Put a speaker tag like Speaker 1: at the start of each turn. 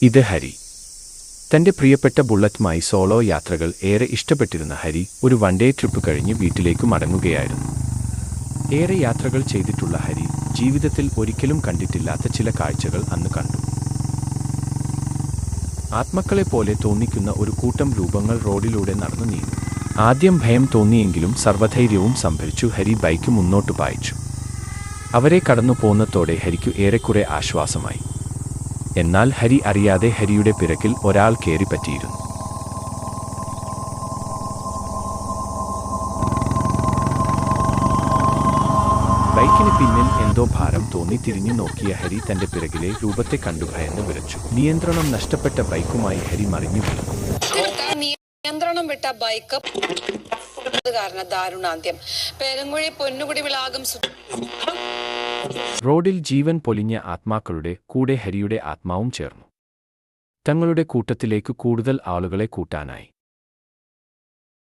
Speaker 1: ഇത് ഹരി. തന്റെ പ്രിയപ്പെട്ട ബുള്ളറ്റുമായി സോളോ യാത്രകൾ ഏറെ ഇഷ്ടപ്പെട്ടിരുന്ന ഹരി ഒരു വൺ ഡേ ട്രിപ്പ് കഴിഞ്ഞ് വീട്ടിലേക്ക് മടങ്ങുകയായിരുന്നു. ഏറെ യാത്രകൾ ചെയ്തിട്ടുള്ള ഹരി ജീവിതത്തിൽ ഒരിക്കലും കണ്ടിട്ടില്ലാത്ത ചില കാഴ്ചകൾ അന്ന് കണ്ടു. ആത്മാക്കളെപ്പോലെ തോന്നിക്കുന്ന ഒരു കൂട്ടം രൂപങ്ങൾ റോഡിലൂടെ നടന്നു നീങ്ങി. ആദ്യം ഭയം തോന്നിയെങ്കിലും സർവ്വധൈര്യവും സംഭരിച്ചു ഹരി ബൈക്ക് മുന്നോട്ട് പായിച്ചു. അവരെ കടന്നു പോന്നതോടെ ഹരിക്കു ഏറെക്കുറെ ആശ്വാസമായി. എന്നാൽ ഹരി അറിയാതെ ഹരിയുടെ പിറകിൽ ഒരാൾ കേറിപ്പറ്റിയിരുന്നു. ബൈക്കിന് പിന്നിൽ എന്തോ ഭാരം തോന്നി തിരിഞ്ഞു നോക്കിയ ഹരി തന്റെ പിറകിലെ രൂപത്തെ കണ്ടു ഭയന്ന് വിറച്ചു. നിയന്ത്രണം നഷ്ടപ്പെട്ട ബൈക്കുമായി ഹരി മറിഞ്ഞു വീണു.
Speaker 2: നിയന്ത്രണം വിട്ട ബൈക്ക് കാരണം ദാരുണാന്ത്യം. പെരുങ്കുഴി പൊന്നുകുടി വിളാകം.
Speaker 1: റോഡിൽ ജീവൻ പൊലിഞ്ഞ ആത്മാക്കളുടെ കൂടെ ഹരിയുടെ ആത്മാവും ചേർന്നു. തങ്ങളുടെ കൂട്ടത്തിലേക്ക് കൂടുതൽ ആളുകളെ കൂട്ടാനായി.